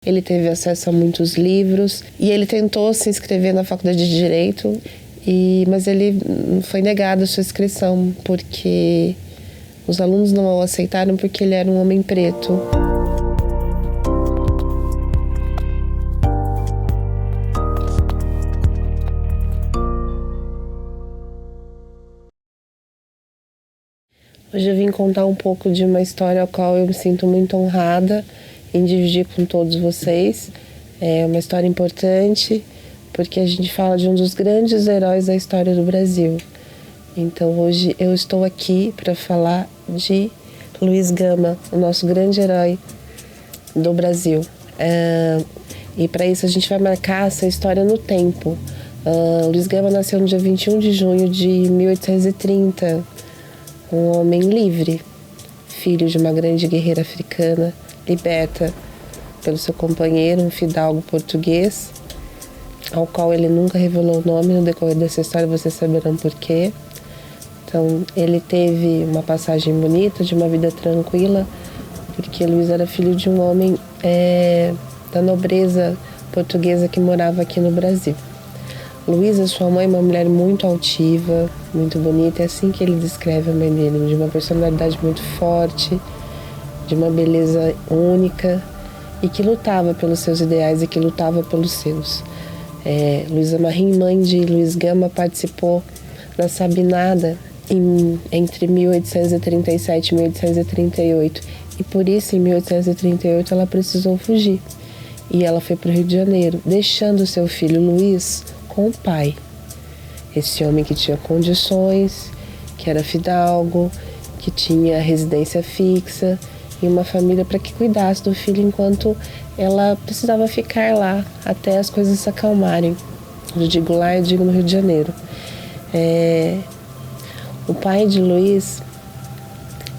Ele teve acesso a muitos livros e ele tentou se inscrever na faculdade de Direito, mas ele foi negado a sua inscrição porque os alunos não o aceitaram porque ele era um homem preto. Hoje eu vim contar um pouco de uma história a qual eu me sinto muito honrada em dividir com todos vocês. É uma história importante porque a gente fala de um dos grandes heróis da história do Brasil. Então hoje eu estou aqui para falar de Luiz Gama, o nosso grande herói do Brasil. E para isso a gente vai marcar essa história no tempo. Luiz Gama nasceu no dia 21 de junho de 1830, um homem livre, filho de uma grande guerreira africana, liberta pelo seu companheiro, um fidalgo português, ao qual ele nunca revelou o nome. No decorrer dessa história vocês saberão por quê. Então, ele teve uma passagem bonita, de uma vida tranquila, porque Luiz era filho de um homem da nobreza portuguesa que morava aqui no Brasil. Luísa, sua mãe, uma mulher muito altiva, muito bonita, é assim que ele descreve a mãe dele, de uma personalidade muito forte, de uma beleza única e que lutava pelos seus ideais e que lutava pelos seus. Luísa Marim, mãe de Luiz Gama, participou da Sabinada entre 1837 e 1838 e por isso em 1838 ela precisou fugir e ela foi para o Rio de Janeiro, deixando seu filho Luiz com o pai, esse homem que tinha condições, que era fidalgo, que tinha residência fixa e uma família para que cuidasse do filho enquanto ela precisava ficar lá até as coisas se acalmarem. Eu digo lá, eu digo no Rio de Janeiro. O pai de Luiz,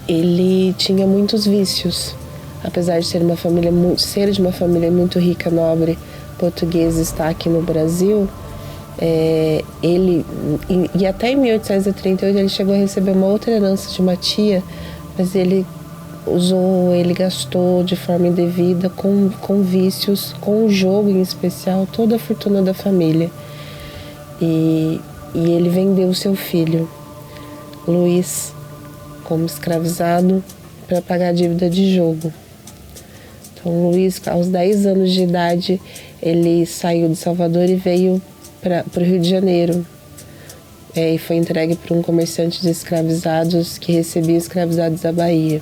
ele tinha muitos vícios, apesar de ser de uma família muito rica, nobre, portuguesa, está aqui no Brasil. E até em 1838 ele chegou a receber uma outra herança de uma tia, mas ele gastou de forma indevida com vícios, com o jogo em especial, toda a fortuna da família. E ele vendeu o seu filho, Luiz, como escravizado para pagar a dívida de jogo. Então Luiz, aos 10 anos de idade, ele saiu de Salvador e veio para o Rio de Janeiro. E foi entregue por um comerciante de escravizados que recebia escravizados da Bahia.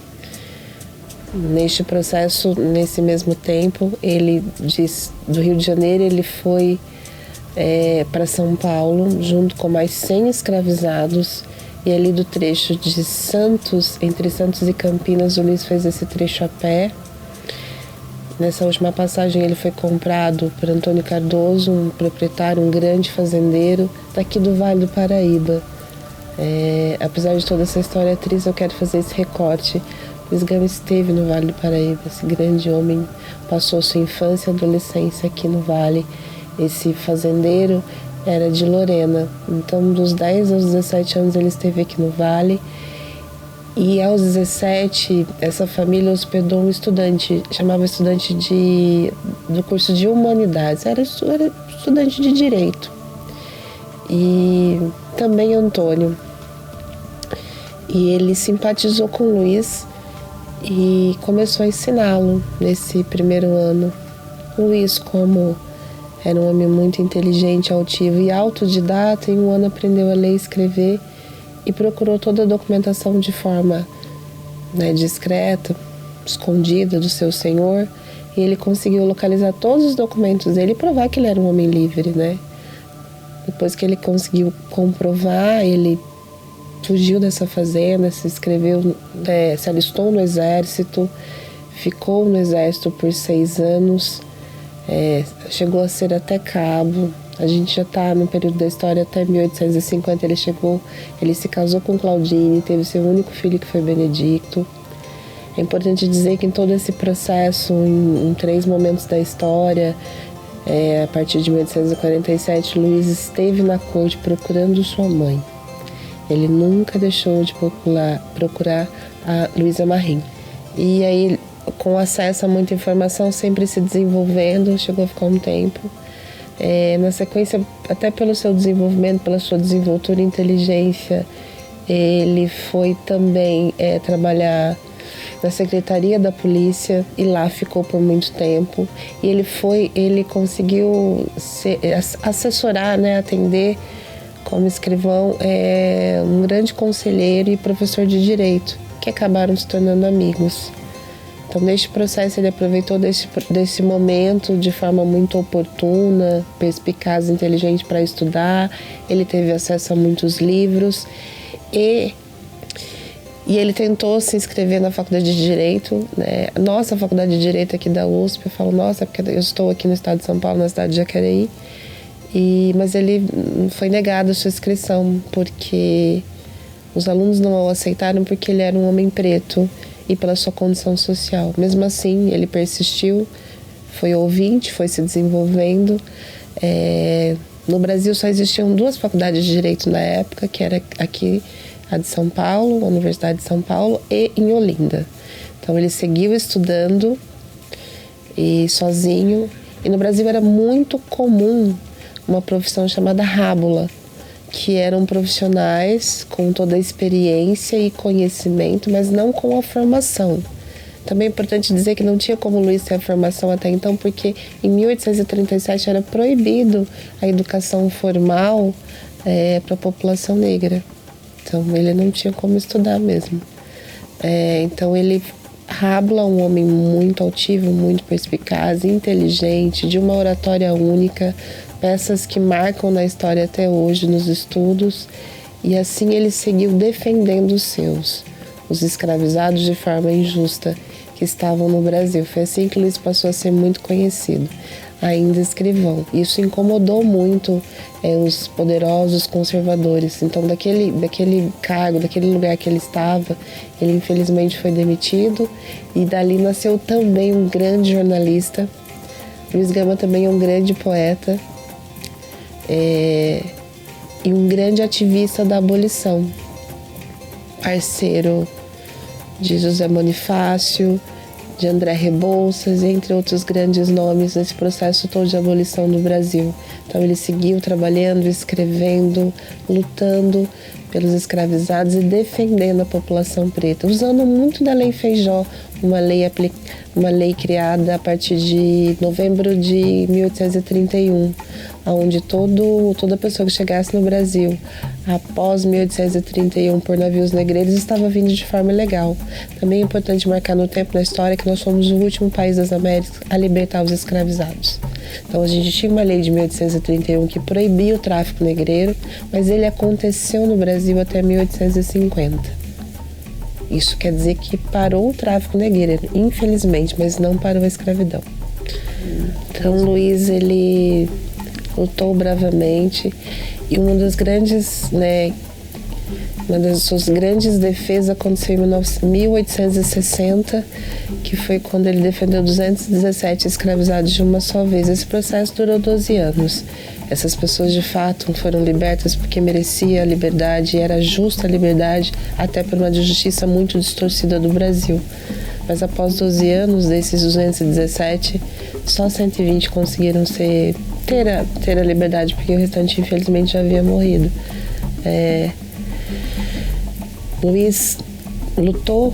Neste processo, nesse mesmo tempo, do Rio de Janeiro, ele foi para São Paulo, junto com mais 100 escravizados, e ali do trecho de Santos, entre Santos e Campinas, o Luiz fez esse trecho a pé. Nessa última passagem ele foi comprado por Antônio Cardoso, um proprietário, um grande fazendeiro daqui do Vale do Paraíba. Apesar de toda essa história triste, eu quero fazer esse recorte. Luiz Gama esteve no Vale do Paraíba, esse grande homem passou sua infância e adolescência aqui no Vale. Esse fazendeiro era de Lorena, então dos 10 aos 17 anos ele esteve aqui no Vale. E aos 17, essa família hospedou um estudante, chamava estudante do curso de Humanidades, era estudante de Direito. E também Antônio. E ele simpatizou com Luiz e começou a ensiná-lo nesse primeiro ano. Luiz, como era um homem muito inteligente, altivo e autodidata, em um ano aprendeu a ler e escrever e procurou toda a documentação de forma discreta, escondida do seu senhor, e ele conseguiu localizar todos os documentos dele e provar que ele era um homem livre, Depois que ele conseguiu comprovar, ele fugiu dessa fazenda, se alistou no exército, ficou no exército por 6 anos, chegou a ser até cabo. A gente já está no período da história até 1850, ele se casou com Claudine, teve seu único filho que foi Benedicto. É importante dizer que em todo esse processo, em 3 momentos da história, a partir de 1847, Luiz esteve na corte procurando sua mãe. Ele nunca deixou de procurar a Luísa Marim. E aí com acesso a muita informação, sempre se desenvolvendo, chegou a ficar um tempo. Na sequência, até pelo seu desenvolvimento, pela sua desenvoltura e inteligência, ele foi também trabalhar na Secretaria da Polícia e lá ficou por muito tempo. E ele conseguiu assessorar, né, atender como escrivão um grande conselheiro e professor de direito, que acabaram se tornando amigos. Então, neste processo, ele aproveitou desse momento de forma muito oportuna, perspicaz, inteligente para estudar. Ele teve acesso a muitos livros e ele tentou se inscrever na Faculdade de Direito, né? Nossa Faculdade de Direito aqui da USP, eu falo, nossa, porque eu estou aqui no estado de São Paulo, na cidade de Jacareí, mas ele foi negado a sua inscrição, porque os alunos não o aceitaram porque ele era um homem preto e pela sua condição social. Mesmo assim, ele persistiu, foi ouvinte, foi se desenvolvendo. No Brasil só existiam 2 faculdades de Direito na época, que era aqui a de São Paulo, a Universidade de São Paulo, e em Olinda. Então ele seguiu estudando e sozinho. E no Brasil era muito comum uma profissão chamada rábula, que eram profissionais com toda a experiência e conhecimento, mas não com a formação. Também é importante dizer que não tinha como o Luiz ter a formação até então, porque em 1837 era proibido a educação formal para a população negra. Então ele não tinha como estudar mesmo. Então ele Rábula, um homem muito altivo, muito perspicaz, inteligente, de uma oratória única, peças que marcam na história até hoje nos estudos, e assim ele seguiu defendendo os escravizados de forma injusta que estavam no Brasil. Foi assim que Luiz passou a ser muito conhecido, ainda escrivão. Isso incomodou muito os poderosos conservadores. Então, daquele cargo, daquele lugar que ele estava, ele infelizmente foi demitido, e dali nasceu também um grande jornalista. Luiz Gama também é um grande poeta e um grande ativista da abolição, parceiro de José Bonifácio, de André Rebouças, entre outros grandes nomes nesse processo todo de abolição no Brasil. Então ele seguiu trabalhando, escrevendo, lutando pelos escravizados e defendendo a população preta, usando muito da Lei Feijó, uma lei criada a partir de novembro de 1831, onde toda pessoa que chegasse no Brasil após 1831 por navios negreiros estava vindo de forma ilegal. Também é importante marcar no tempo, na história, que nós fomos o último país das Américas a libertar os escravizados. Então a gente tinha uma lei de 1831 que proibia o tráfico negreiro, mas ele aconteceu no Brasil até 1850. Isso quer dizer que parou o tráfico negreiro, infelizmente, mas não parou a escravidão. Então Luiz, ele lutou bravamente, e uma das suas grandes defesas aconteceu em 1860, que foi quando ele defendeu 217 escravizados de uma só vez. Esse processo durou 12 anos. Essas pessoas de fato foram libertas porque merecia a liberdade, e era justa a liberdade, até por uma justiça muito distorcida do Brasil. Mas após 12 anos desses 217, só 120 conseguiram ter a liberdade, porque o restante infelizmente já havia morrido. Luiz lutou,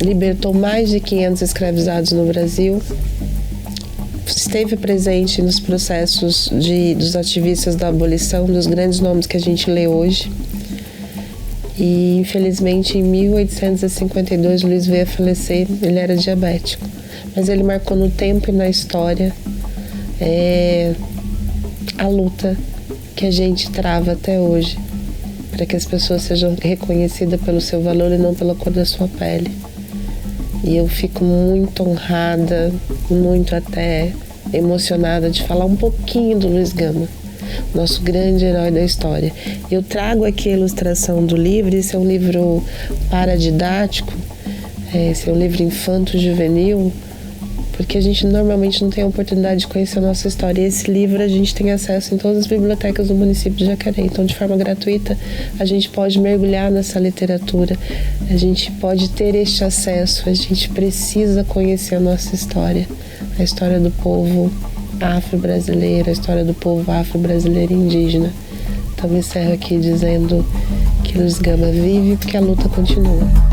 libertou mais de 500 escravizados no Brasil, esteve presente nos processos dos ativistas da abolição, dos grandes nomes que a gente lê hoje. E infelizmente em 1852 Luiz veio a falecer. Ele era diabético, mas ele marcou no tempo e na história a luta que a gente trava até hoje, para que as pessoas sejam reconhecidas pelo seu valor e não pela cor da sua pele. E eu fico muito honrada, muito até emocionada de falar um pouquinho do Luiz Gama, nosso grande herói da história. Eu trago aqui a ilustração do livro. Esse é um livro paradidático, esse é um livro infanto-juvenil, porque a gente normalmente não tem a oportunidade de conhecer a nossa história. E esse livro a gente tem acesso em todas as bibliotecas do município de Jacareí. Então, de forma gratuita, a gente pode mergulhar nessa literatura, a gente pode ter este acesso, a gente precisa conhecer a nossa história, a história do povo afro-brasileiro, a história do povo afro-brasileiro e indígena. Então, encerro aqui dizendo que Luiz Gama vive porque a luta continua.